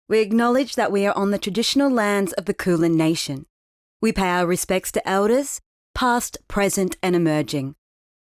We acknowledge that we are on the traditional lands of the Kulin Nation. We pay our respects to elders, past, present and emerging,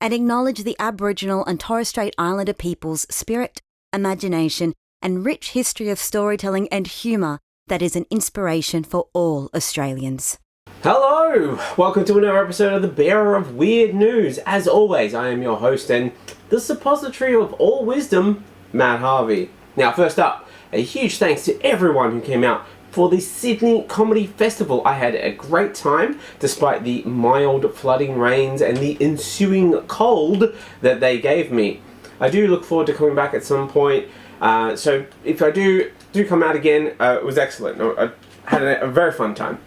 and acknowledge the Aboriginal and Torres Strait Islander people's spirit, imagination and rich history of storytelling and humour that is an inspiration for all Australians. Hello! Welcome to another episode of the Bearer of Weird News. As always, I am your host and the suppository of all wisdom, Matt Harvey. Now, first up, a huge thanks to everyone who came out for the Sydney Comedy Festival. I had a great time, despite the mild flooding rains and the ensuing cold that they gave me. I do look forward to coming back at some point, so if I do come out again, it was excellent. I had a very fun time.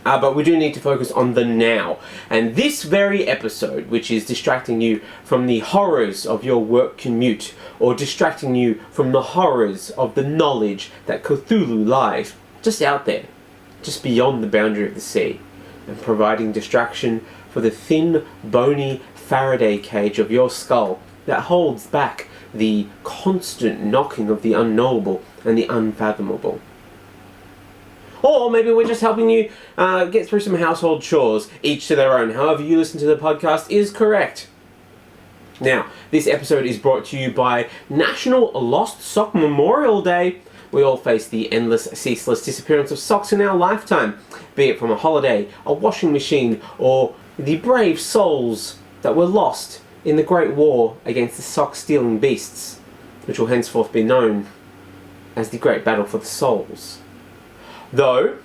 But we do need to focus on the now. And this very episode, which is distracting you from the horrors of your work commute, or distracting you from the horrors of the knowledge that Cthulhu lies just out there, just beyond the boundary of the sea, and providing distraction for the thin, bony Faraday cage of your skull that holds back the constant knocking of the unknowable and the unfathomable. Or maybe we're just helping you get through some household chores, each to their own. However you listen to the podcast is correct. Now, this episode is brought to you by National Lost Sock Memorial Day. We all face the endless, ceaseless disappearance of socks in our lifetime, be it from a holiday, a washing machine, or the brave souls that were lost in the Great War against the sock-stealing beasts, which will henceforth be known as the Great Battle for the Souls. Though,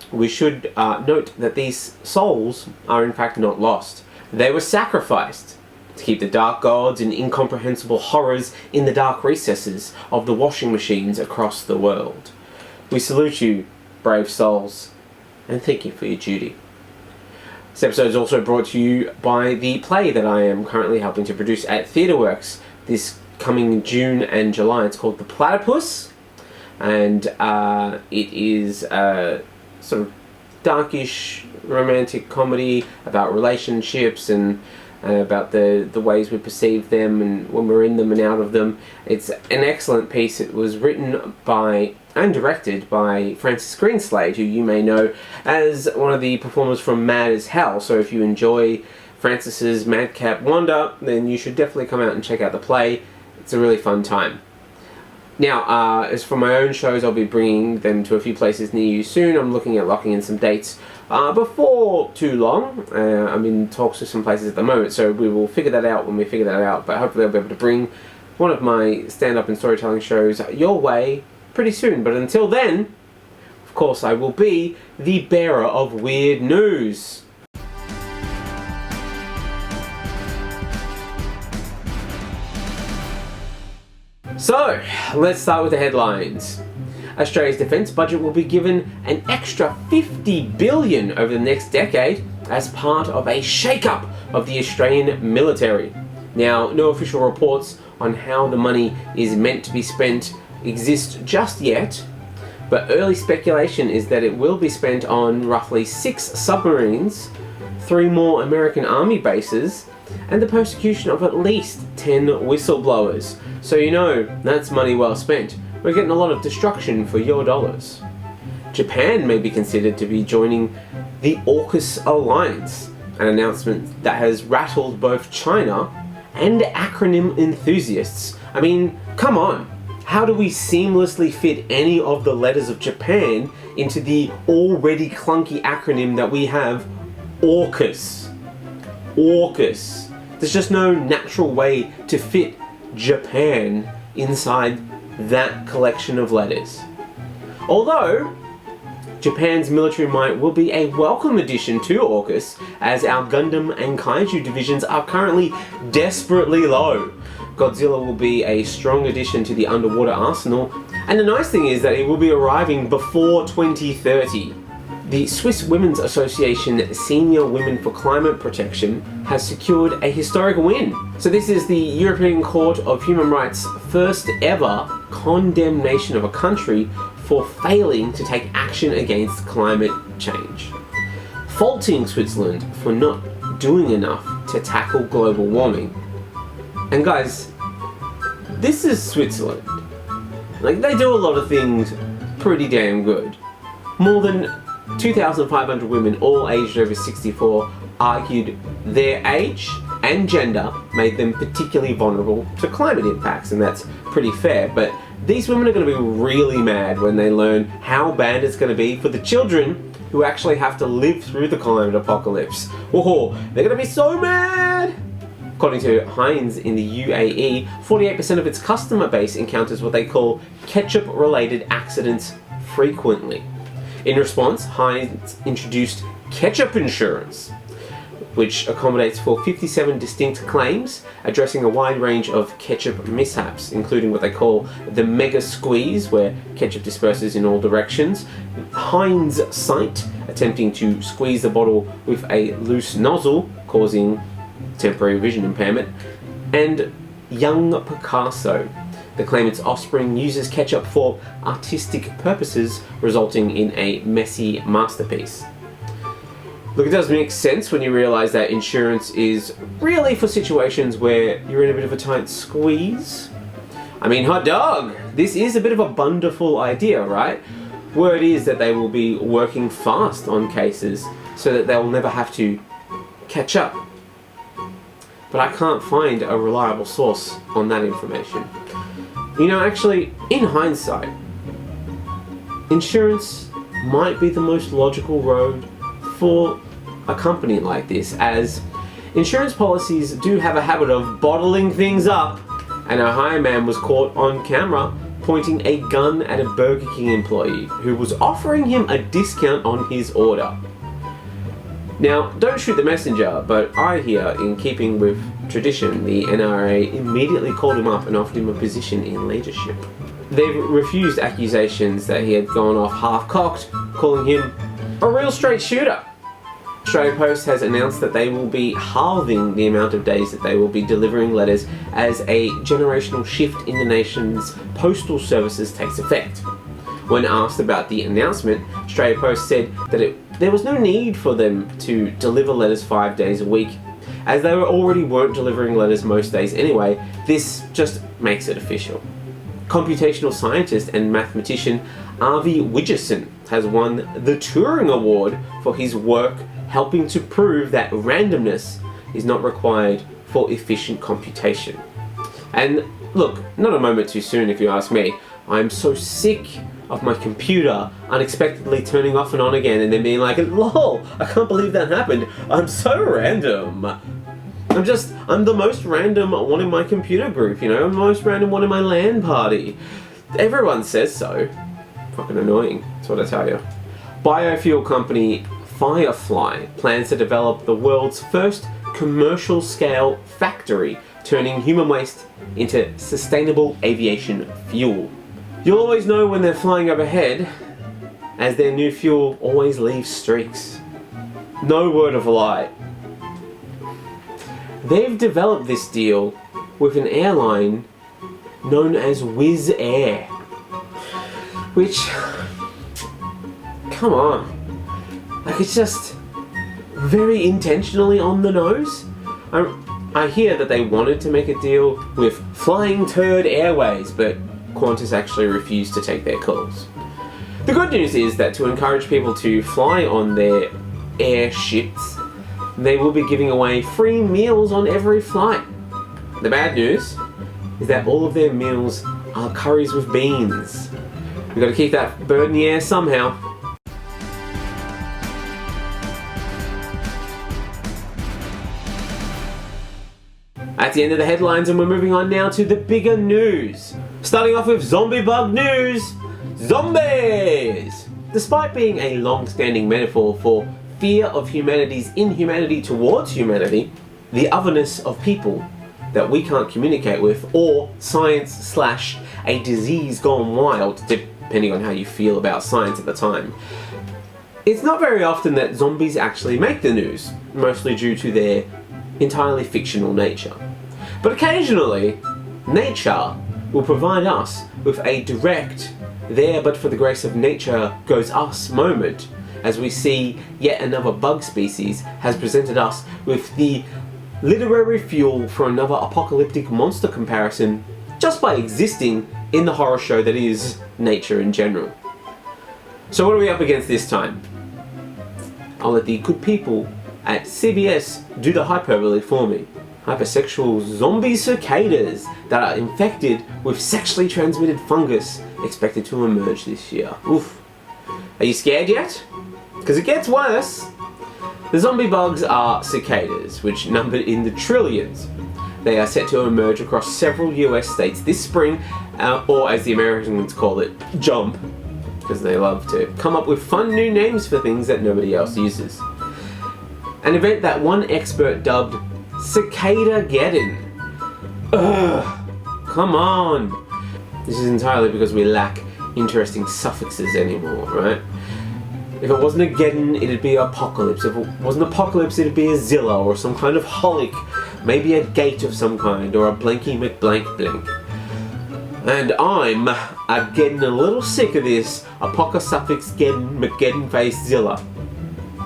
we should note that these souls are in fact not lost. They were sacrificed to keep the dark gods and incomprehensible horrors in the dark recesses of the washing machines across the world. We salute you, brave souls, and thank you for your duty. This episode is also brought to you by the play that I am currently helping to produce at TheatreWorks this coming June and July. It's called The Platypus. And it is a sort of darkish romantic comedy about relationships and about the ways we perceive them and when we're in them and out of them. It's an excellent piece. It was written by and directed by Francis Greenslade, who you may know as one of the performers from Mad as Hell. So if you enjoy Francis's madcap wonder, then you should definitely come out and check out the play. It's a really fun time. Now, as for my own shows, I'll be bringing them to a few places near you soon. I'm looking at locking in some dates before too long. I'm in talks with some places at the moment, so we will figure that out when we figure that out. But hopefully I'll be able to bring one of my stand-up and storytelling shows your way pretty soon. But until then, of course, I will be the bearer of weird news. So, let's start with the headlines. Australia's defence budget will be given an extra $50 billion over the next decade as part of a shake-up of the Australian military. Now, no official reports on how the money is meant to be spent exist just yet, but early speculation is that it will be spent on roughly 6 submarines, 3 more American Army bases, and the persecution of at least 10 whistleblowers. So you know, that's money well spent. We're getting a lot of destruction for your dollars. Japan may be considered to be joining the AUKUS alliance, an announcement that has rattled both China and acronym enthusiasts. I mean, come on. How do we seamlessly fit any of the letters of Japan into the already clunky acronym that we have, AUKUS? AUKUS. There's just no natural way to fit Japan inside that collection of letters. Although, Japan's military might will be a welcome addition to AUKUS, as our Gundam and Kaiju divisions are currently desperately low. Godzilla will be a strong addition to the underwater arsenal, and the nice thing is that it will be arriving before 2030. The Swiss Women's Association Senior Women for Climate Protection has secured a historic win. So this is the European Court of Human Rights' first ever condemnation of a country for failing to take action against climate change, faulting Switzerland for not doing enough to tackle global warming. And guys, this is Switzerland. Like, they do a lot of things pretty damn good. More than 2,500 women, all aged over 64, argued their age and gender made them particularly vulnerable to climate impacts, and that's pretty fair. But these women are going to be really mad when they learn how bad it's going to be for the children who actually have to live through the climate apocalypse. Whoa, they're going to be so mad! According to Heinz in the UAE, 48% of its customer base encounters what they call ketchup-related accidents frequently. In response, Heinz introduced ketchup insurance, which accommodates for 57 distinct claims, addressing a wide range of ketchup mishaps, including what they call the mega squeeze, where ketchup disperses in all directions, Heinz sight, attempting to squeeze the bottle with a loose nozzle, causing temporary vision impairment, and young Picasso. They claim its offspring uses ketchup for artistic purposes, resulting in a messy masterpiece. Look, it does make sense when you realise that insurance is really for situations where you're in a bit of a tight squeeze. I mean, hot dog! This is a bit of a wonderful idea, right? Word is that they will be working fast on cases so that they'll never have to catch up. But I can't find a reliable source on that information. You know, actually, in hindsight, insurance might be the most logical road for a company like this, as insurance policies do have a habit of bottling things up, and a hireman was caught on camera pointing a gun at a Burger King employee who was offering him a discount on his order. Now, don't shoot the messenger, but I hear, in keeping with tradition, the NRA immediately called him up and offered him a position in leadership. They've refused accusations that he had gone off half-cocked, calling him a real straight shooter. Australia Post has announced that they will be halving the amount of days that they will be delivering letters as a generational shift in the nation's postal services takes effect. When asked about the announcement, Australia Post said that there was no need for them to deliver letters 5 days a week, as they already weren't delivering letters most days anyway. This just makes it official. Computational scientist and mathematician Avi Widgerson has won the Turing Award for his work helping to prove that randomness is not required for efficient computation. And look, not a moment too soon if you ask me. I'm so sick of my computer unexpectedly turning off and on again and then being like, lol, I can't believe that happened. I'm so random. I'm the most random one in my computer group, you know? I'm the most random one in my LAN party. Everyone says so. Fucking annoying, that's what I tell you. Biofuel company Firefly plans to develop the world's first commercial scale factory, turning human waste into sustainable aviation fuel. You'll always know when they're flying overhead, as their new fuel always leaves streaks. No word of a lie. They've developed this deal with an airline known as Wizz Air, which, come on, like, it's just very intentionally on the nose. I hear that they wanted to make a deal with Flying Turd Airways, but Qantas actually refused to take their calls. The good news is that to encourage people to fly on their airships, they will be giving away free meals on every flight. The bad news is that all of their meals are curries with beans. We've got to keep that bird in the air somehow. That's the end of the headlines, and we're moving on now to the bigger news. Starting off with zombie bug news. Zombies! Despite being a long-standing metaphor for fear of humanity's inhumanity towards humanity, the otherness of people that we can't communicate with, or science / a disease gone wild, depending on how you feel about science at the time. It's not very often that zombies actually make the news, mostly due to their entirely fictional nature. But occasionally, nature will provide us with a direct, there but for the grace of nature goes us moment, as we see yet another bug species has presented us with the literary fuel for another apocalyptic monster comparison, just by existing in the horror show that is nature in general. So what are we up against this time? I'll let the good people at CBS do the hyperbole for me. Hypersexual zombie cicadas that are infected with sexually transmitted fungus expected to emerge this year. Oof. Are you scared yet? Because it gets worse. The zombie bugs are cicadas, which number in the trillions. They are set to emerge across several US states this spring, or as the Americans call it, jump, because they love to come up with fun new names for things that nobody else uses. An event that one expert dubbed Cicada-geddon. Ugh, come on. This is entirely because we lack interesting suffixes anymore, right? If it wasn't a geddon, it'd be apocalypse. If it wasn't apocalypse, it'd be a zilla or some kind of holic. Maybe a gate of some kind, or a blanky McBlank blank. And I'm getting a little sick of this apoca suffix geddon McGeddon face zilla.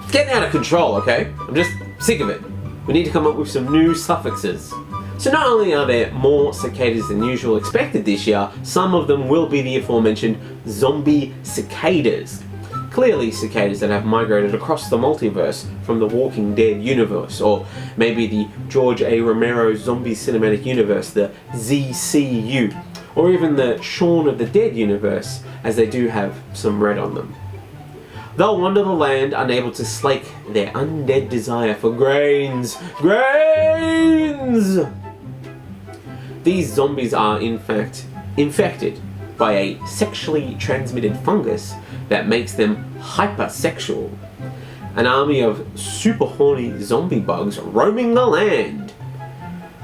It's getting out of control, okay? I'm just sick of it. We need to come up with some new suffixes. So not only are there more cicadas than usual expected this year, some of them will be the aforementioned zombie cicadas. Clearly cicadas that have migrated across the multiverse from the Walking Dead universe, or maybe the George A. Romero Zombie Cinematic Universe, the ZCU, or even the Shaun of the Dead universe, as they do have some red on them. They'll wander the land unable to slake their undead desire for grains. Grains! These zombies are in fact infected by a sexually transmitted fungus that makes them hypersexual. An army of super horny zombie bugs roaming the land.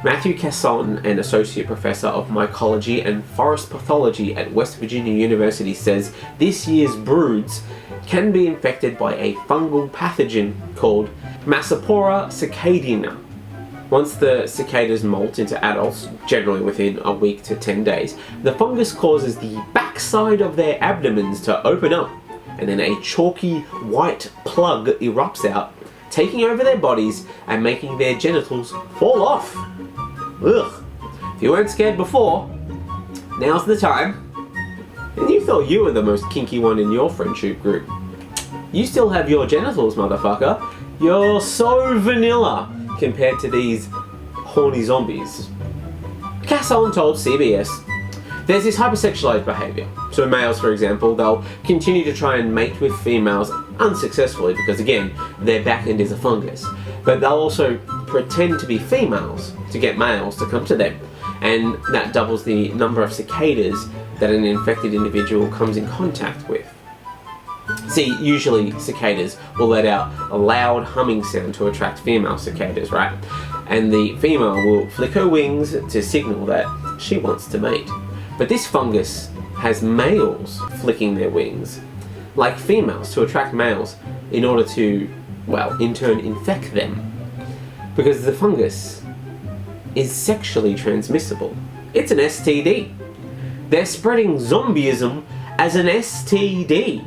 Matthew Casson, an associate professor of mycology and forest pathology at West Virginia University, says this year's broods can be infected by a fungal pathogen called Massapora cicadina. Once the cicadas molt into adults, generally within a week to 10 days, the fungus causes the backside of their abdomens to open up, and then a chalky white plug erupts out, taking over their bodies and making their genitals fall off. Ugh. If you weren't scared before, now's the time. And you thought you were the most kinky one in your friendship group. You still have your genitals, motherfucker. You're so vanilla compared to these horny zombies. Casson told CBS, there's this hypersexualized behavior. So males, for example, they'll continue to try and mate with females unsuccessfully because, again, their back end is a fungus. But they'll also pretend to be females to get males to come to them. And that doubles the number of cicadas that an infected individual comes in contact with. See, usually cicadas will let out a loud humming sound to attract female cicadas, right? And the female will flick her wings to signal that she wants to mate. But this fungus has males flicking their wings, like females, to attract males in order to, well, in turn infect them. Because the fungus is sexually transmissible. It's an STD. They're spreading zombism as an STD.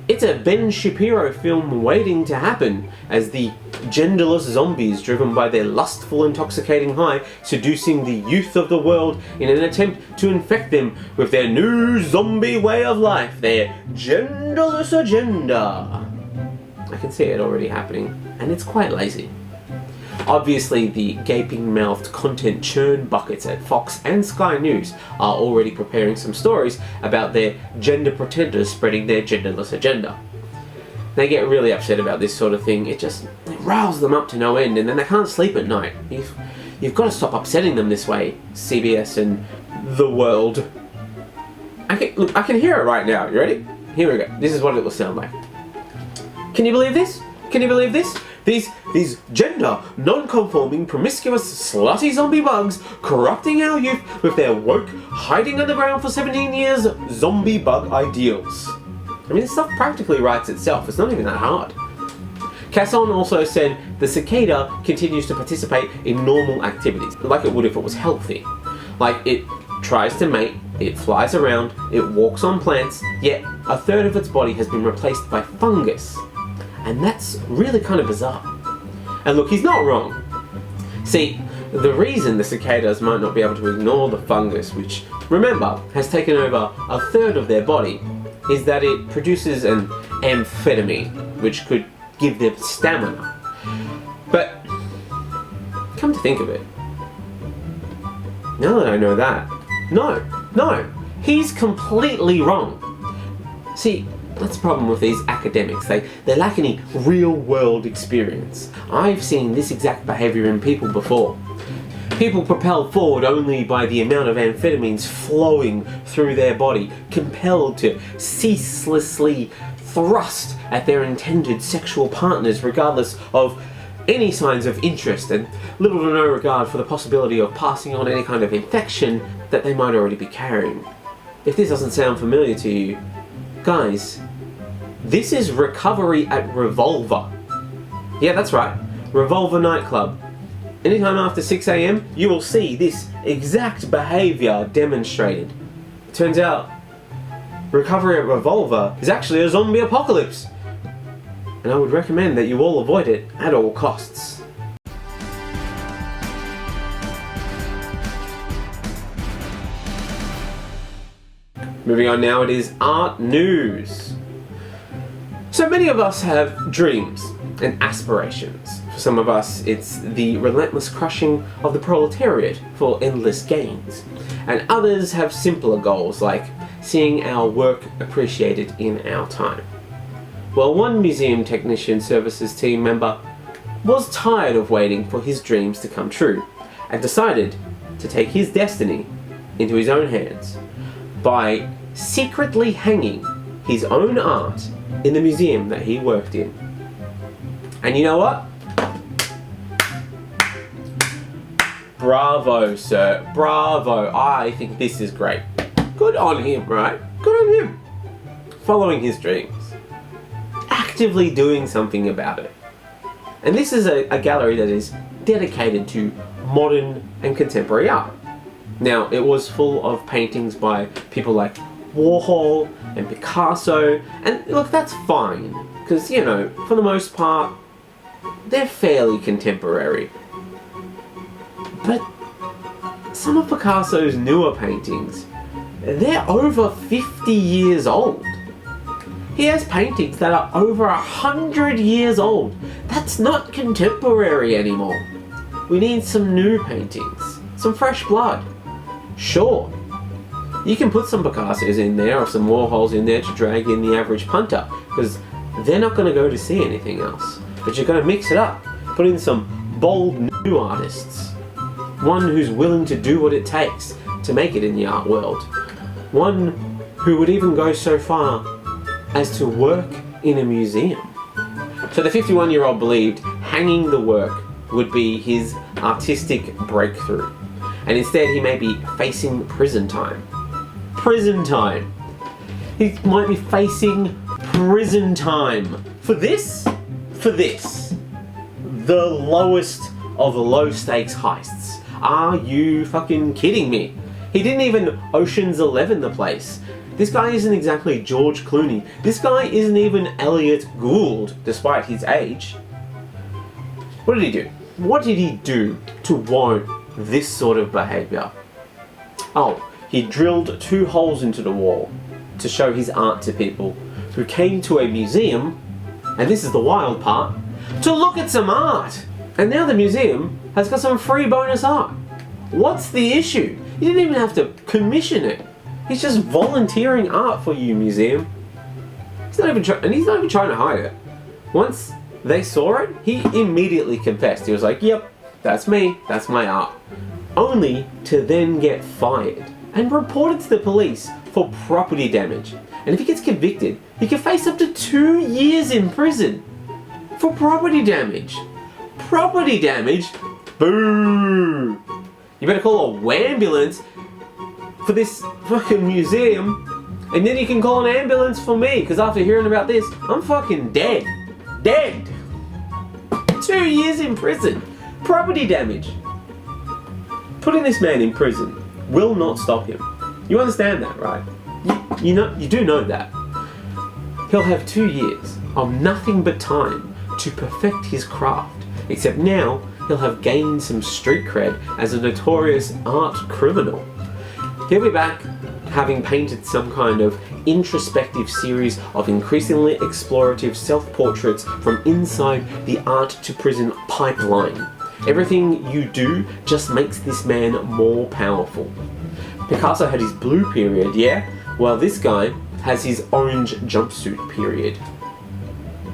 It's a Ben Shapiro film waiting to happen, as the genderless zombies, driven by their lustful, intoxicating high, seducing the youth of the world in an attempt to infect them with their new zombie way of life, their genderless agenda. I can see it already happening, and it's quite lazy. Obviously, the gaping-mouthed content churn buckets at Fox and Sky News are already preparing some stories about their gender pretenders spreading their genderless agenda. They get really upset about this sort of thing. It riles them up to no end, and then they can't sleep at night. You've got to stop upsetting them this way, CBS and the world. I can hear it right now. You ready? Here we go. This is what it will sound like. Can you believe this? Can you believe this? These gender, non-conforming, promiscuous, slutty zombie bugs corrupting our youth with their woke, hiding underground for 17 years zombie bug ideals. I mean, this stuff practically writes itself. It's not even that hard. Casson also said the cicada continues to participate in normal activities, like it would if it was healthy. Like, it tries to mate, it flies around, it walks on plants, yet a third of its body has been replaced by fungus. And that's really kind of bizarre. And look, he's not wrong. See, the reason the cicadas might not be able to ignore the fungus, which, remember, has taken over a third of their body, is that it produces an amphetamine, which could give them stamina. But, come to think of it, now that I know that, no, he's completely wrong. See, that's the problem with these academics. They lack any real-world experience. I've seen this exact behaviour in people before. People propelled forward only by the amount of amphetamines flowing through their body, compelled to ceaselessly thrust at their intended sexual partners regardless of any signs of interest, and little to no regard for the possibility of passing on any kind of infection that they might already be carrying. If this doesn't sound familiar to you, guys, this is recovery at Revolver. Yeah, that's right, Revolver nightclub. Anytime after 6 AM, you will see this exact behaviour demonstrated. It turns out, recovery at Revolver is actually a zombie apocalypse. And I would recommend that you all avoid it at all costs. Moving on now, it is art news. So many of us have dreams and aspirations. For some of us, it's the relentless crushing of the proletariat for endless gains. And others have simpler goals, like seeing our work appreciated in our time. Well, one museum technician services team member was tired of waiting for his dreams to come true and decided to take his destiny into his own hands by secretly hanging his own art in the museum that he worked in. And you know what? Bravo, sir. Bravo. I think this is great. Good on him, right? Good on him. Following his dreams. Actively doing something about it. And this is a gallery that is dedicated to modern and contemporary art. Now, it was full of paintings by people like Warhol and Picasso, and look, that's fine, because, you know, for the most part, they're fairly contemporary. But some of Picasso's newer paintings, they're over 50 years old. He has paintings that are over 100 years old. That's not contemporary anymore. We need some new paintings, some fresh blood. Sure, you can put some Picassos in there or some Warhols in there to drag in the average punter, because they're not going to go to see anything else. But you're going to mix it up, put in some bold new artists. One who's willing to do what it takes to make it in the art world. One who would even go so far as to work in a museum. So the 51-year-old believed hanging the work would be his artistic breakthrough, and instead he may be facing prison time. Prison time! He might be facing prison time for this? For this. The lowest of low-stakes heists. Are you fucking kidding me? He didn't even Ocean's 11 the place. This guy isn't exactly George Clooney. This guy isn't even Elliot Gould, despite his age. What did he do? What did he do to warrant this sort of behaviour? Oh, he drilled 2 holes into the wall to show his art to people who came to a museum, and this is the wild part, to look at some art. And now the museum has got some free bonus art. What's the issue? You didn't even have to commission it. He's just volunteering art for you, museum. He's not even trying to hide it. Once they saw it, he immediately confessed. He was like, yep, that's me, that's my art. Only to then get fired and reported to the police for property damage. And if he gets convicted, he can face up to 2 years in prison for property damage. Property damage? Boo! You better call a ambulance for this fucking museum, and then you can call an ambulance for me, because after hearing about this, I'm fucking dead. Dead! 2 years in prison. Property damage. Putting this man in prison will not stop him. You understand that, right? You do know that. He'll have 2 years of nothing but time to perfect his craft, except now he'll have gained some street cred as a notorious art criminal. He'll be back having painted some kind of introspective series of increasingly explorative self-portraits from inside the art to prison pipeline. Everything you do just makes this man more powerful. Picasso had his blue period, yeah? Well, this guy has his orange jumpsuit period.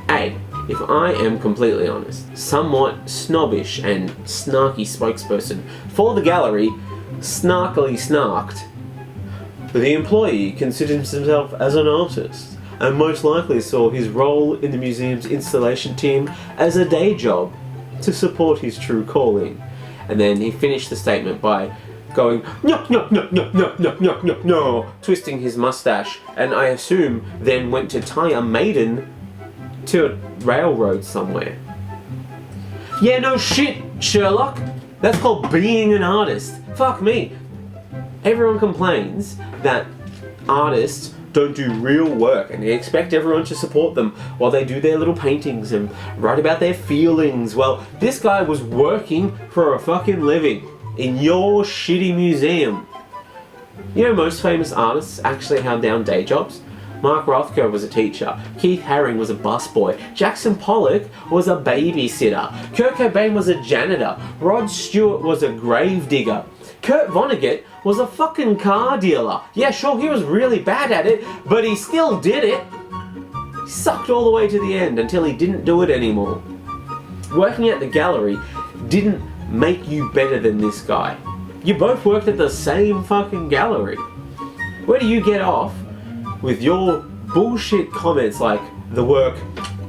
A, if I am completely honest, somewhat snobbish and snarky spokesperson for the gallery, snarkily snarked, the employee considers himself as an artist and most likely saw his role in the museum's installation team as a day job to support his true calling. And then he finished the statement by going, no, no, no, no, no, no, no, no, no, twisting his mustache, and I assume then went to tie a maiden to a railroad somewhere. Yeah, no shit, Sherlock. That's called being an artist. Fuck me. Everyone complains that artists don't do real work and they expect everyone to support them while they do their little paintings and write about their feelings. Well, this guy was working for a fucking living in your shitty museum. You know, most famous artists actually held down day jobs. Mark Rothko was a teacher, Keith Haring was a busboy, Jackson Pollock was a babysitter, Kurt Cobain was a janitor, Rod Stewart was a gravedigger, Kurt Vonnegut was a fucking car dealer. Yeah, sure, he was really bad at it, but he still did it. He sucked all the way to the end until he didn't do it anymore. Working at the gallery didn't make you better than this guy. You both worked at the same fucking gallery. Where do you get off with your bullshit comments like the work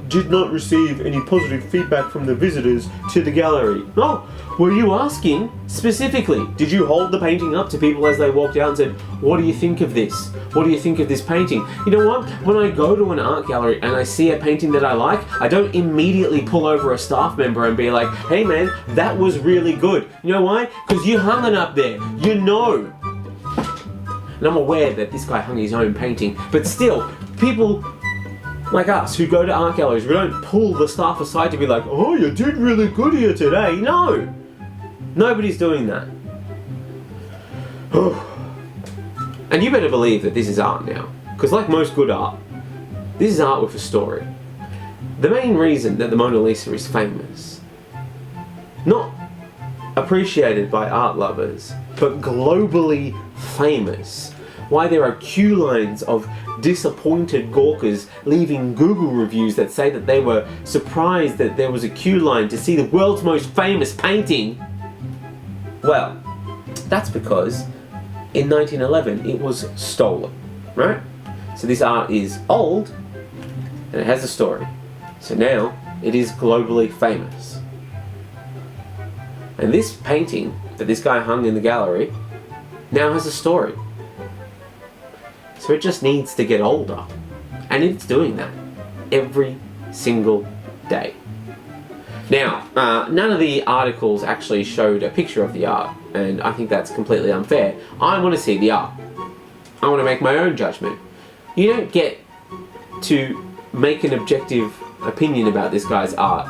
did not receive any positive feedback from the visitors to the gallery? No, were you asking specifically, did you hold the painting up to people as they walked out and said, what do you think of this? What do you think of this painting? You know what? When I go to an art gallery and I see a painting that I like, I don't immediately pull over a staff member and be like, hey man, that was really good. You know why? Because you hung it up there. You know. And I'm aware that this guy hung his own painting, but still, people like us who go to art galleries, we don't pull the staff aside to be like, oh, you did really good here today. No! Nobody's doing that. And you better believe that this is art now. Because like most good art, this is art with a story. The main reason that the Mona Lisa is famous, not appreciated by art lovers, but globally famous, why there are queue lines of disappointed gawkers leaving Google reviews that say that they were surprised that there was a queue line to see the world's most famous painting. Well, that's because in 1911 it was stolen, right? So this art is old and it has a story. So now it is globally famous. And this painting that this guy hung in the gallery now has a story. So it just needs to get older. And it's doing that every single day. Now, none of the articles actually showed a picture of the art, and I think that's completely unfair. I want to see the art. I want to make my own judgment. You don't get to make an objective opinion about this guy's art,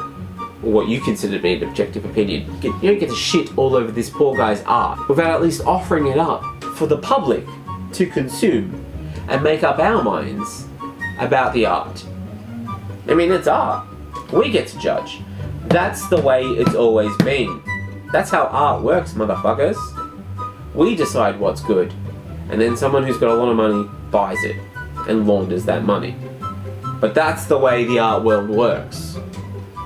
or what you consider to be an objective opinion. You don't get to shit all over this poor guy's art without at least offering it up for the public to consume and make up our minds about the art. I mean, it's art. We get to judge. That's the way it's always been. That's how art works, motherfuckers. We decide what's good, and then someone who's got a lot of money buys it and launders that money. But that's the way the art world works.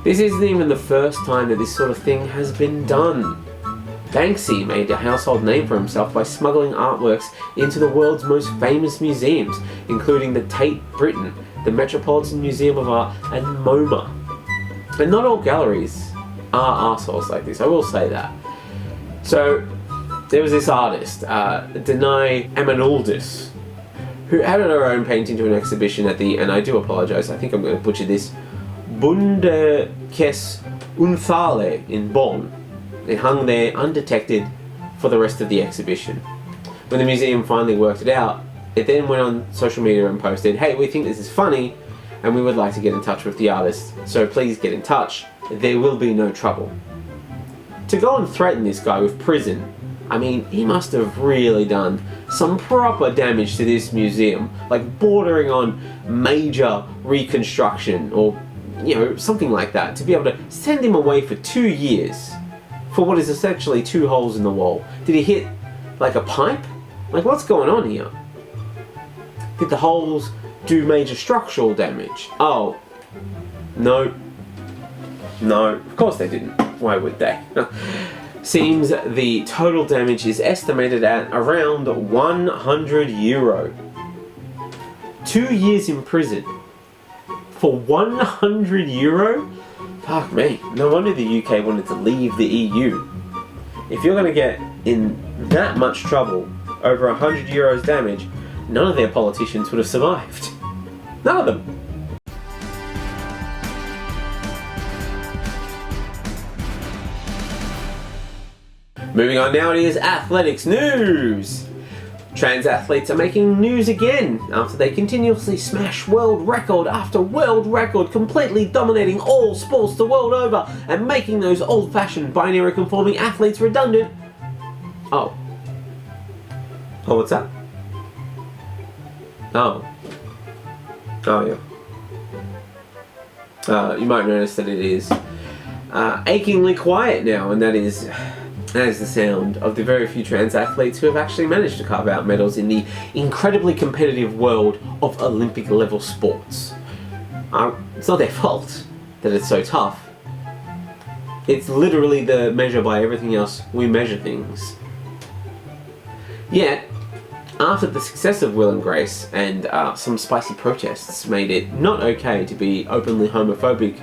This isn't even the first time that this sort of thing has been done. Banksy made a household name for himself by smuggling artworks into the world's most famous museums, including the Tate Britain, the Metropolitan Museum of Art, and MoMA. But not all galleries are arseholes like this, I will say that. So, there was this artist, Denai Emanuldis, who added her own painting to an exhibition at the, and I do apologise, I think I'm going to butcher this, Bundeskes Unfale in Bonn. It hung there undetected for the rest of the exhibition. When the museum finally worked it out, it then went on social media and posted, hey, we think this is funny and we would like to get in touch with the artist, so please get in touch. There will be no trouble. To go and threaten this guy with prison I mean, he must have really done some proper damage to this museum, like bordering on major reconstruction or, you know, something like that, to be able to send him away for 2 years for what is essentially 2 holes in the wall. Did he hit like a pipe? Like, what's going on here? Did the holes do major structural damage? Oh, no. No, of course they didn't. Why would they? Seems the total damage is estimated at around €100. 2 years in prison for €100? Fuck me. No wonder the UK wanted to leave the EU. If you're going to get in that much trouble over €100 damage, none of their politicians would have survived. None of them. Moving on now, it is athletics news. Trans athletes are making news again after they continuously smash world record after world record, completely dominating all sports the world over and making those old-fashioned binary conforming athletes redundant. Oh, what's that? Oh, yeah. You might notice that it is achingly quiet now, and that is the sound of the very few trans athletes who have actually managed to carve out medals in the incredibly competitive world of Olympic level sports. It's not their fault that it's so tough. It's literally the measure by everything else we measure things. Yet, after the success of Will and Grace and some spicy protests made it not okay to be openly homophobic,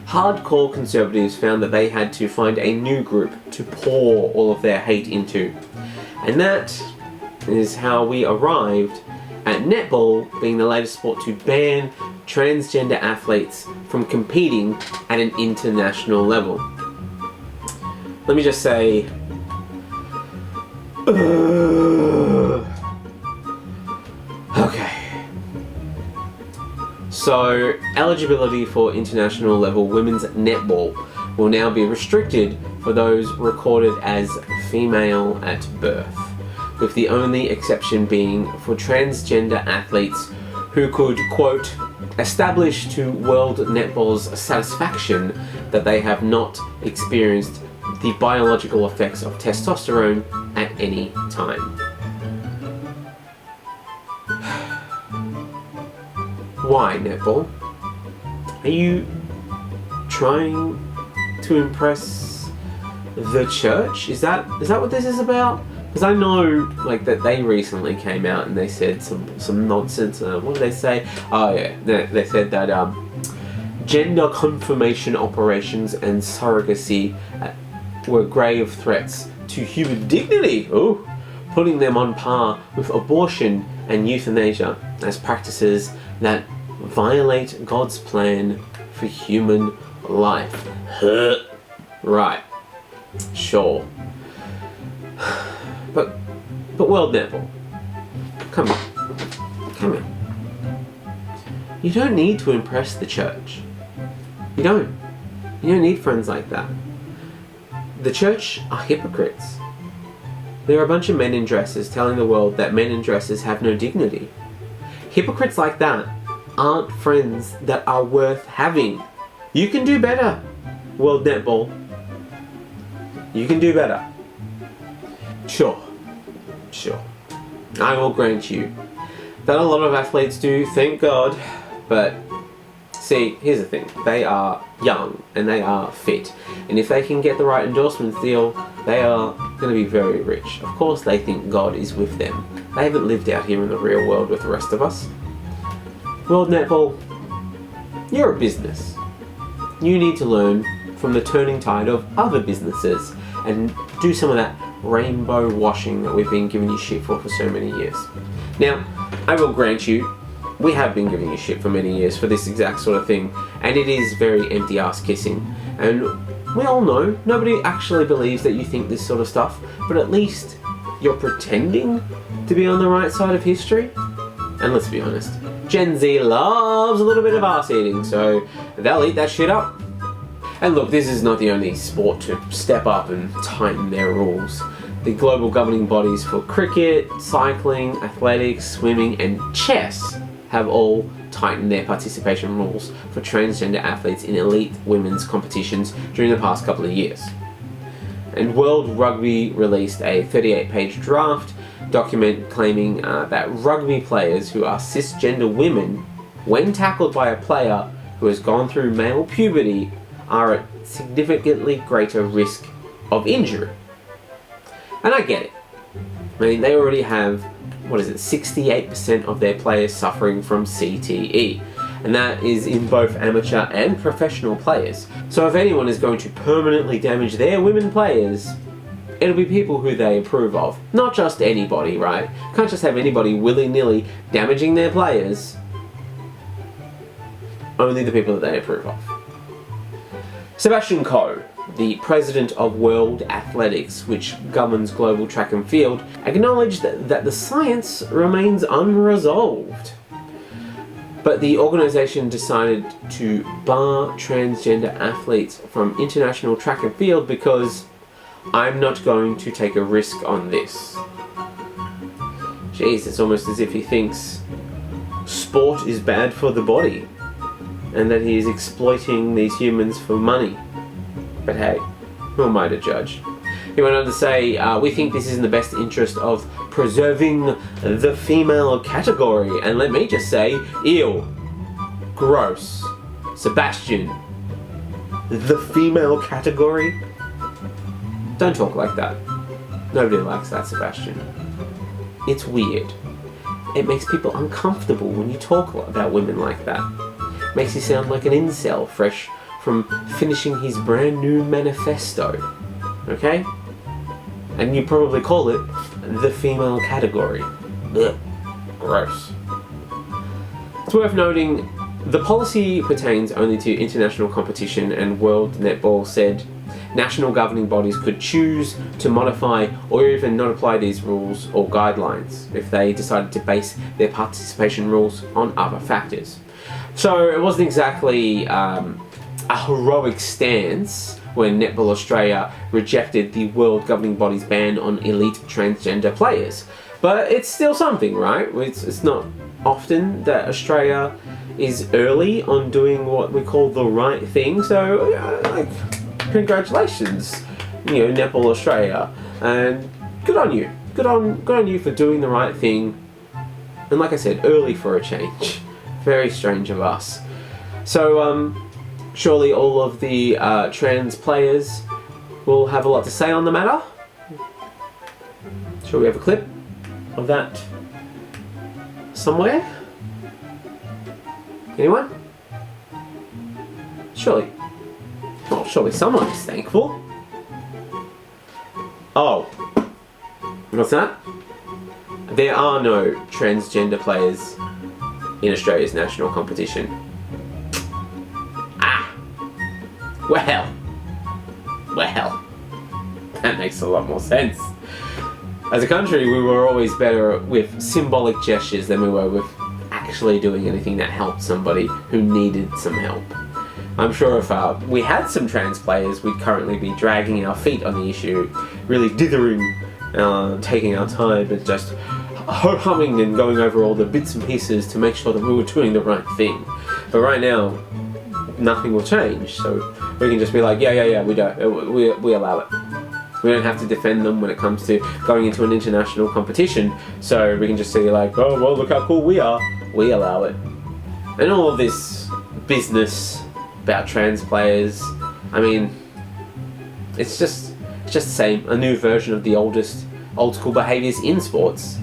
hardcore conservatives found that they had to find a new group to pour all of their hate into. And that is how we arrived at netball being the latest sport to ban transgender athletes from competing at an international level. Let me just say, okay. So, eligibility for international level women's netball will now be restricted for those recorded as female at birth, with the only exception being for transgender athletes who could, quote, establish to World Netball's satisfaction that they have not experienced the biological effects of testosterone at any time. Why netball? Are you trying to impress the church? Is that what this is about? Because I know, like, that they recently came out and they said some nonsense. What did they say? Oh yeah, they said that gender confirmation operations and surrogacy were grave threats to human dignity. Ooh, putting them on par with abortion and euthanasia as practices that violate God's plan for human life. Right. Sure. But World Netball. Come on. You don't need to impress the church. You don't need friends like that. The church are hypocrites. They're a bunch of men in dresses telling the world that men in dresses have no dignity. Hypocrites like that aren't friends that are worth having. You can do better, World Netball. You can do better. Sure. I will grant you that a lot of athletes do, thank God, but see, here's the thing. They are young and they are fit, and if they can get the right endorsements deal, they are going to be very rich. Of course they think God is with them. They haven't lived out here in the real world with the rest of us. World Netball, you're a business. You need to learn from the turning tide of other businesses and do some of that rainbow washing that we've been giving you shit for so many years. Now, I will grant you, we have been giving you shit for many years for this exact sort of thing, and it is very empty ass kissing. And we all know, nobody actually believes that you think this sort of stuff, but at least you're pretending to be on the right side of history. And let's be honest, Gen Z loves a little bit of ass eating, so they'll eat that shit up. And look, this is not the only sport to step up and tighten their rules. The global governing bodies for cricket, cycling, athletics, swimming and chess have all tightened their participation rules for transgender athletes in elite women's competitions during the past couple of years. And World Rugby released a 38-page draft document claiming that rugby players who are cisgender women, when tackled by a player who has gone through male puberty, are at significantly greater risk of injury. And I get it. I mean, they already have, 68% of their players suffering from CTE. And that is in both amateur and professional players. So if anyone is going to permanently damage their women players, it'll be people who they approve of. Not just anybody, right? Can't just have anybody willy-nilly damaging their players. Only the people that they approve of. Sebastian Coe, the president of World Athletics, which governs global track and field, acknowledged that the science remains unresolved. But the organisation decided to bar transgender athletes from international track and field because I'm not going to take a risk on this. Jeez, it's almost as if he thinks sport is bad for the body and that he is exploiting these humans for money. But hey, who am I to judge? He went on to say, we think this is in the best interest of preserving the female category. And let me just say, ew, gross. Sebastian, the female category? Don't talk like that. Nobody likes that, Sebastian. It's weird. It makes people uncomfortable when you talk about women like that. Makes you sound like an incel fresh from finishing his brand new manifesto. Okay? And you probably call it the female category. Ugh. Gross. It's worth noting the policy pertains only to international competition, and World Netball said national governing bodies could choose to modify or even not apply these rules or guidelines if they decided to base their participation rules on other factors. So it wasn't exactly a heroic stance when Netball Australia rejected the world governing body's ban on elite transgender players. But it's still something, right? It's not often that Australia is early on doing what we call the right thing. So, congratulations, Netball Australia, and good on you. Good on you for doing the right thing. And like I said, early for a change. Very strange of us. So, surely all of the trans players will have a lot to say on the matter. Shall we have a clip of that somewhere? Anyone? Surely. Well, surely someone is thankful. Oh. What's that? There are no transgender players in Australia's national competition. Well, that makes a lot more sense. As a country, we were always better with symbolic gestures than we were with actually doing anything that helped somebody who needed some help. I'm sure if we had some trans players, we'd currently be dragging our feet on the issue, really dithering, taking our time and just humming and going over all the bits and pieces to make sure that we were doing the right thing. But right now, nothing will change, so we can just be like, yeah, we allow it. We don't have to defend them when it comes to going into an international competition, so we can just say like, oh well, look how cool we are, we allow it. And all of this business about trans players, I mean, it's just the same, a new version of the old school behaviours in sports.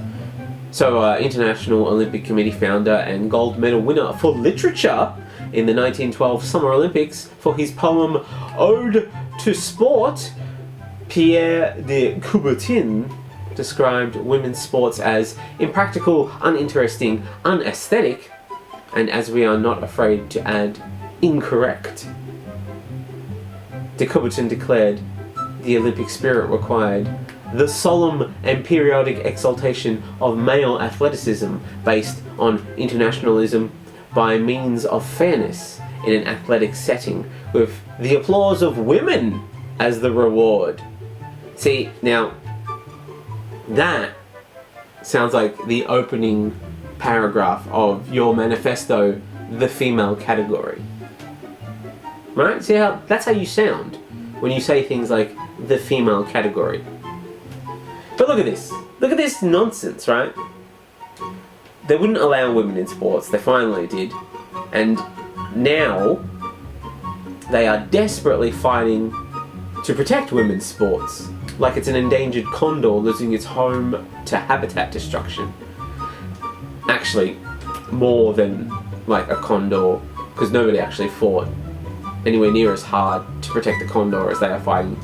So International Olympic Committee founder and gold medal winner for literature in the 1912 Summer Olympics for his poem Ode to Sport, Pierre de Coubertin described women's sports as impractical, uninteresting, unaesthetic, and as we are not afraid to add, incorrect. De Coubertin declared the Olympic spirit required the solemn and periodic exaltation of male athleticism based on internationalism by means of fairness in an athletic setting with the applause of women as the reward. See, now, That sounds like the opening paragraph of your manifesto, The Female Category. Right? See how that's how you sound when you say things like the female category. But look at this. Look at this nonsense, right? They wouldn't allow women in sports. They finally did. And now they are desperately fighting to protect women's sports. Like it's an endangered condor losing its home to habitat destruction. Actually, more than like a condor, because nobody actually fought anywhere near as hard to protect the condor as they are fighting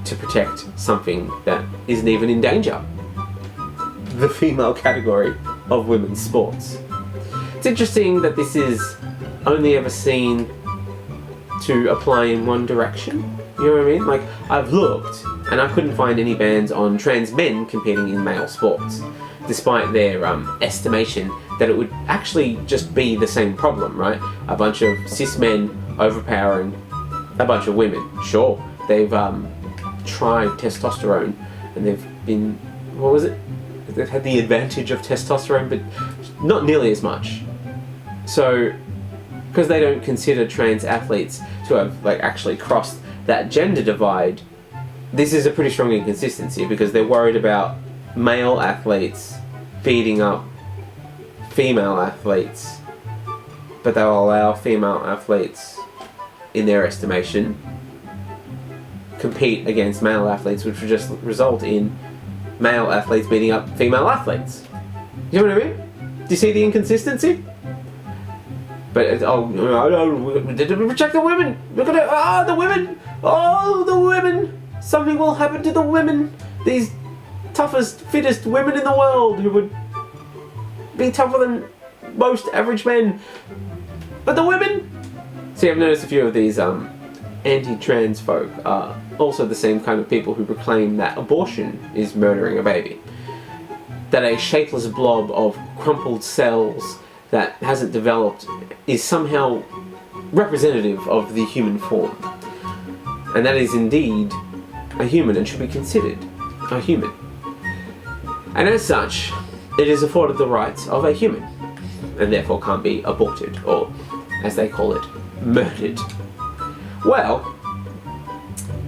to protect something that isn't even in danger. The female category of women's sports. It's interesting that this is only ever seen to apply in one direction. You know what I mean? Like, I've looked and I couldn't find any bans on trans men competing in male sports, despite their estimation that it would actually just be the same problem, right? A bunch of cis men overpowering a bunch of women. Sure, they've tried testosterone and they've been, what was it? They've had the advantage of testosterone, but not nearly as much. So, because they don't consider trans athletes to have like actually crossed that gender divide, this is a pretty strong inconsistency because they're worried about male athletes beating up female athletes, but they'll allow female athletes, in their estimation, compete against male athletes, which would just result in male athletes beating up female athletes. You know what I mean? Do you see the inconsistency? But it's, oh no, did we protect the women? Look at it! The women! Oh, the women! Something will happen to the women! These toughest, fittest women in the world who would be tougher than most average men. But the women! See, I've noticed a few of these anti-trans folk are also the same kind of people who proclaim that abortion is murdering a baby. That a shapeless blob of crumpled cells that hasn't developed is somehow representative of the human form. And that is indeed a human and should be considered a human. And as such, it is afforded the rights of a human, and therefore can't be aborted, or, as they call it, murdered. Well,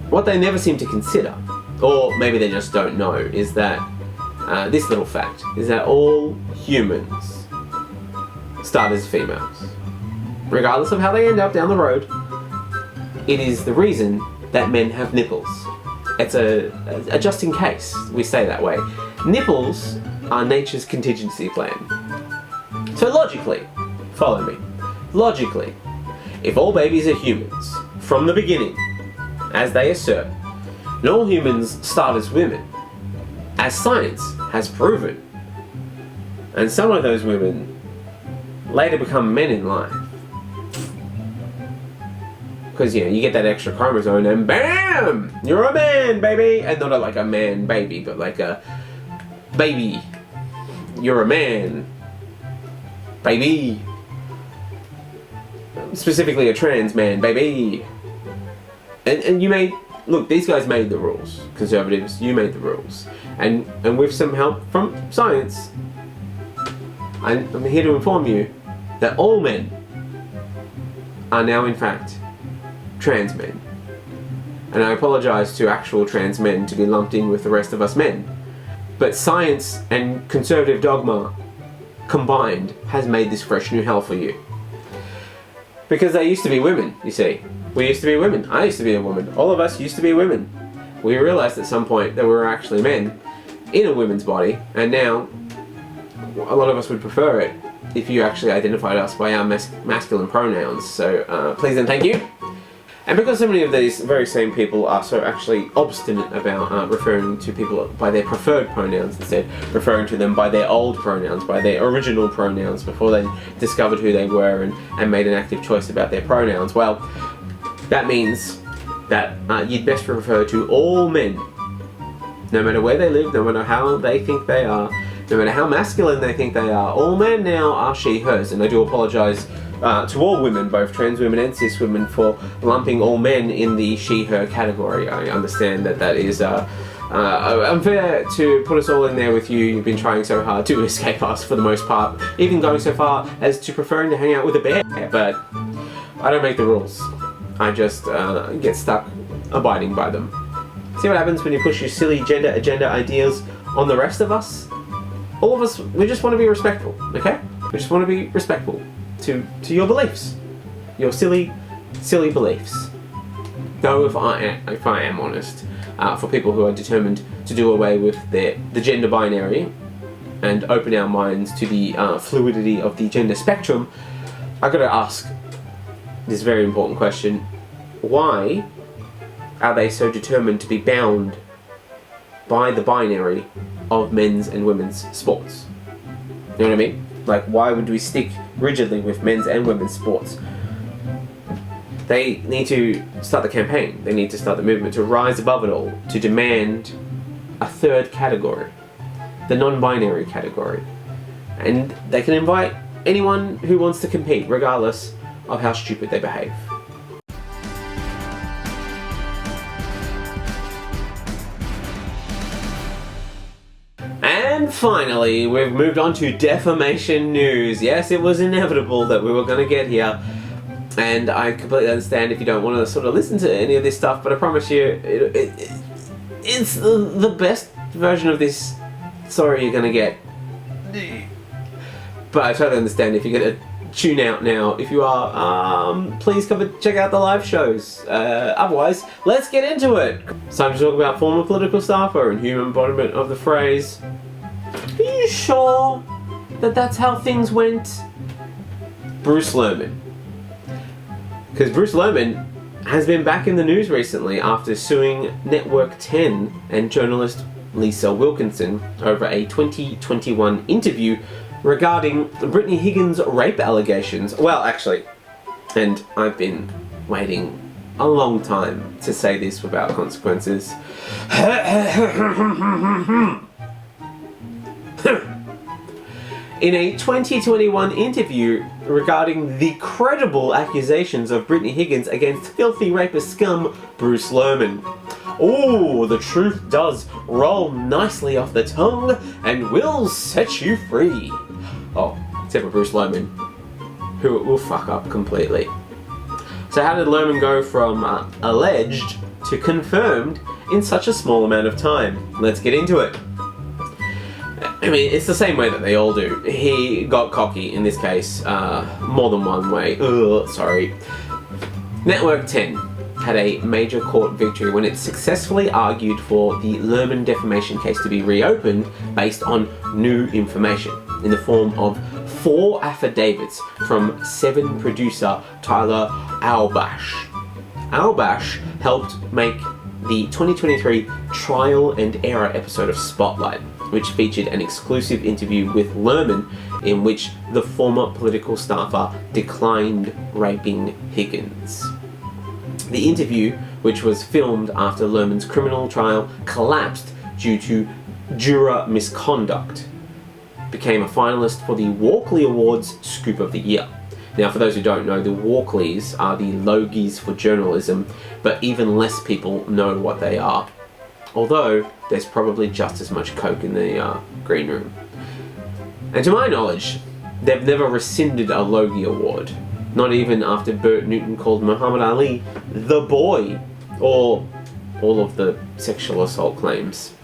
what they never seem to consider, or maybe they just don't know, is that this little fact is that all humans start as females. Regardless of how they end up down the road, it is the reason that men have nipples. It's a just in case, we say that way. Nipples are nature's contingency plan. So logically, follow me, logically, if all babies are humans, from the beginning, as they assert, and all humans start as women, as science has proven, and some of those women later become men in life, because you get that extra chromosome and BAM! You're a man, baby! And not like a man baby, but like a baby. You're a man. Baby. Specifically a trans man, baby. And you made, look, these guys made the rules. Conservatives, you made the rules. And with some help from science, I'm here to inform you that all men are now in fact trans men. And I apologise to actual trans men to be lumped in with the rest of us men. But science and conservative dogma combined has made this fresh new hell for you. Because they used to be women, you see. We used to be women. I used to be a woman. All of us used to be women. We realised at some point that we were actually men in a woman's body, and now a lot of us would prefer it if you actually identified us by our masculine pronouns. So please and thank you. And because so many of these very same people are so actually obstinate about referring to people by their preferred pronouns instead, referring to them by their old pronouns, by their original pronouns before they discovered who they were and made an active choice about their pronouns, well, that means that you'd best refer to all men, no matter where they live, no matter how they think they are, no matter how masculine they think they are. All men now are she, hers, and I do apologise to all women, both trans women and cis women, for lumping all men in the she, her category. I understand that that is unfair to put us all in there with you. You've been trying so hard to escape us for the most part, even going so far as to preferring to hang out with a bear. But I don't make the rules. I just get stuck abiding by them. See what happens when you push your silly gender agenda ideas on the rest of us? All of us, we just want to be respectful, okay? We just want to be respectful to your beliefs. Your silly beliefs. Though if I am honest, for people who are determined to do away with the gender binary and open our minds to the fluidity of the gender spectrum, I gotta ask this very important question: why are they so determined to be bound by the binary of men's and women's sports? You know what I mean? Like, why would we stick rigidly with men's and women's sports? They need to start the campaign. They need to start the movement to rise above it all, to demand a third category, the non-binary category. And they can invite anyone who wants to compete, regardless of how stupid they behave. And finally, we've moved on to defamation news. Yes, it was inevitable that we were going to get here. And I completely understand if you don't want to sort of listen to any of this stuff, but I promise you, it's the best version of this story you're going to get. But I totally understand if you're going to tune out now. If you are, please come and check out the live shows. Otherwise, let's get into it. It's time to talk about former political staffer and human embodiment of the phrase. Are you sure that that's how things went? Bruce Lerman. Because Bruce Lerman has been back in the news recently after suing Network 10 and journalist Lisa Wilkinson over a 2021 interview regarding Brittany Higgins' rape allegations. Well, actually, and I've been waiting a long time to say this without consequences. In a 2021 interview regarding the credible accusations of Brittany Higgins against filthy rapist scum Bruce Lerman. Oh, the truth does roll nicely off the tongue and will set you free. Oh, except for Bruce Lerman, who will fuck up completely. So how did Lerman go from alleged to confirmed in such a small amount of time? Let's get into it. I mean, it's the same way that they all do. He got cocky in this case, more than one way. Sorry. Network 10 had a major court victory when it successfully argued for the Lerman defamation case to be reopened based on new information in the form of 4 affidavits from 7 producer Tyler Auerbach. Auerbach helped make the 2023 Trial and Error episode of Spotlight, which featured an exclusive interview with Lerman in which the former political staffer declined raping Higgins. The interview, which was filmed after Lerman's criminal trial collapsed due to juror misconduct, became a finalist for the Walkley Awards Scoop of the Year. Now, for those who don't know, the Walkleys are the Logies for journalism, but even less people know what they are. Although, there's probably just as much coke in the green room. And to my knowledge, they've never rescinded a Logie Award. Not even after Bert Newton called Muhammad Ali the boy, or all of the sexual assault claims.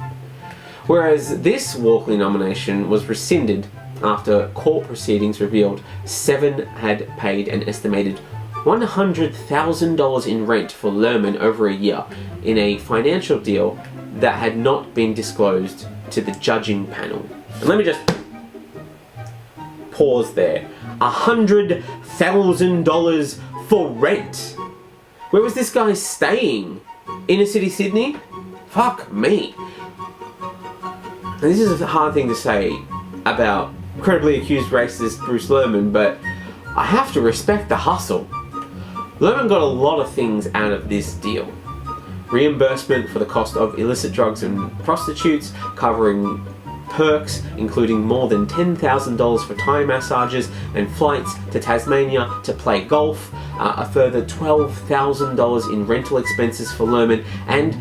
Whereas this Walkley nomination was rescinded after court proceedings revealed 7 had paid an estimated $100,000 in rent for Lerman over a year in a financial deal that had not been disclosed to the judging panel. And let me just pause there. $100,000 for rent. Where was this guy staying? Inner city Sydney? Fuck me. And this is a hard thing to say about incredibly accused racist Bruce Lerman, but I have to respect the hustle. Lerman got a lot of things out of this deal. Reimbursement for the cost of illicit drugs and prostitutes, covering perks, including more than $10,000 for Thai massages and flights to Tasmania to play golf, a further $12,000 in rental expenses for Lerman, and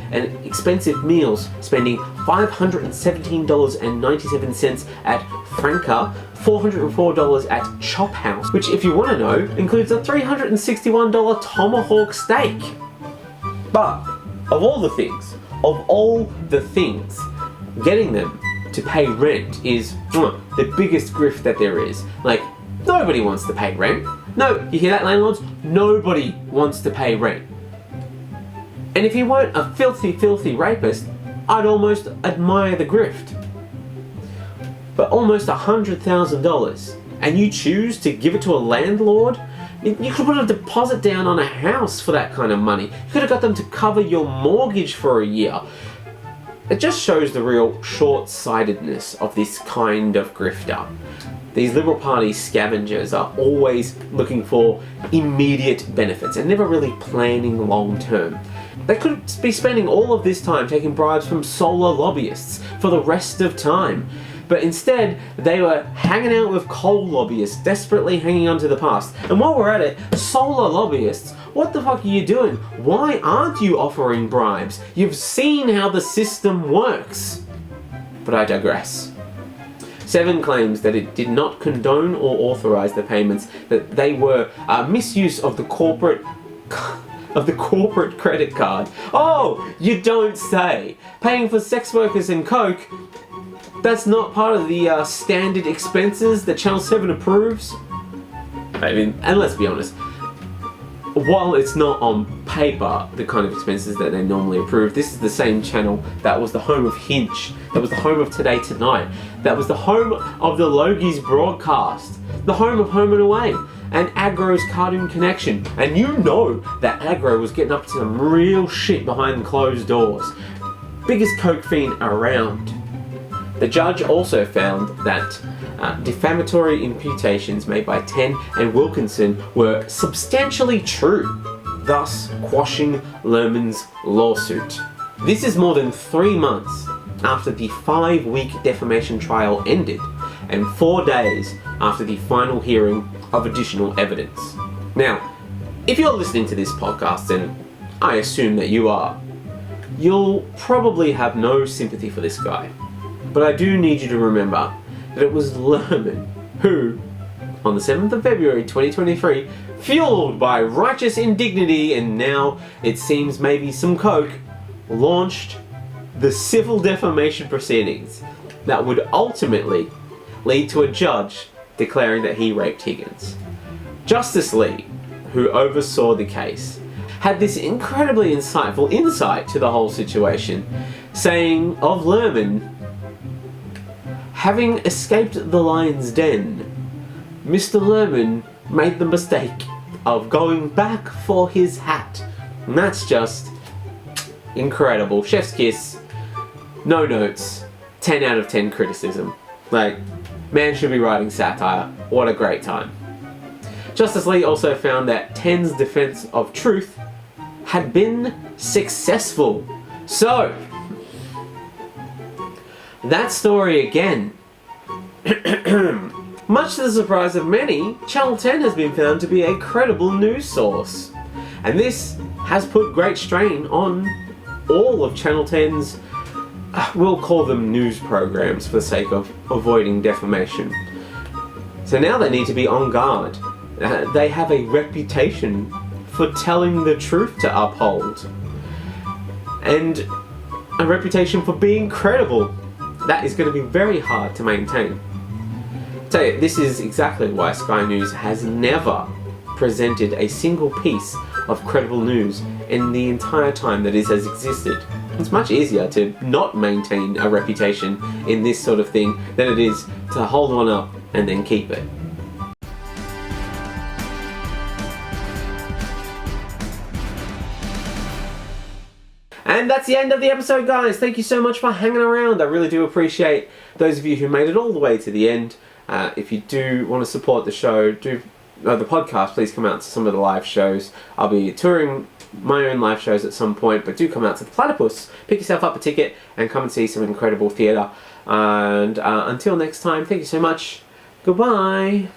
expensive meals, spending $517.97 at Franca, $404 at Chop House, which, if you want to know, includes a $361 tomahawk steak. But of all the things, getting them to pay rent is the biggest grift that there is. Like, nobody wants to pay rent. No, you hear that, landlords? Nobody wants to pay rent. And if you weren't a filthy, filthy rapist, I'd almost admire the grift. But almost $100,000, and you choose to give it to a landlord? You could put a deposit down on a house for that kind of money. You could have got them to cover your mortgage for a year. It just shows the real short-sightedness of this kind of grifter. These Liberal Party scavengers are always looking for immediate benefits and never really planning long-term. They could be spending all of this time taking bribes from solar lobbyists for the rest of time. But instead, they were hanging out with coal lobbyists, desperately hanging on to the past. And while we're at it, solar lobbyists, what the fuck are you doing? Why aren't you offering bribes? You've seen how the system works. But I digress. Seven claims that it did not condone or authorize the payments, that they were misuse of the corporate credit card. Oh, you don't say. Paying for sex workers and coke, that's not part of the standard expenses that Channel 7 approves? I mean, and let's be honest, while it's not on paper the kind of expenses that they normally approve, this is the same channel that was the home of Hinch, that was the home of Today Tonight, that was the home of the Logies broadcast, the home of Home and Away, and Agro's Cartoon Connection. And you know that Agro was getting up to some real shit behind closed doors. Biggest coke fiend around. The judge also found that defamatory imputations made by Ten and Wilkinson were substantially true, thus quashing Lerman's lawsuit. This is more than 3 months after the 5-week defamation trial ended, and 4 days after the final hearing of additional evidence. Now, if you're listening to this podcast, and I assume that you are, you'll probably have no sympathy for this guy. But I do need you to remember that it was Lerman who, on the 7th of February 2023, fueled by righteous indignity and now it seems maybe some coke, launched the civil defamation proceedings that would ultimately lead to a judge declaring that he raped Higgins. Justice Lee, who oversaw the case, had this incredibly insightful insight to the whole situation, saying of Lerman, having escaped the lion's den, Mr. Lerman made the mistake of going back for his hat. And that's just incredible. Chef's kiss, no notes, 10 out of 10 criticism. Like, man should be writing satire. What a great time. Justice Lee also found that Ten's defense of truth had been successful. So, that story again. Much to the surprise of many, Channel 10 has been found to be a credible news source. And this has put great strain on all of Channel 10's, we'll call them news programs for the sake of avoiding defamation. So now they need to be on guard. They have a reputation for telling the truth to uphold. And a reputation for being credible. That is going to be very hard to maintain. So this is exactly why Sky News has never presented a single piece of credible news in the entire time that it has existed. It's much easier to not maintain a reputation in this sort of thing than it is to hold one up and then keep it. And that's the end of the episode, guys. Thank you so much for hanging around. I really do appreciate those of you who made it all the way to the end. If you do want to support the show, do the podcast, please come out to some of the live shows. I'll be touring my own live shows at some point, but do come out to the Platypus, pick yourself up a ticket, and come and see some incredible theatre. And until next time, thank you so much. Goodbye.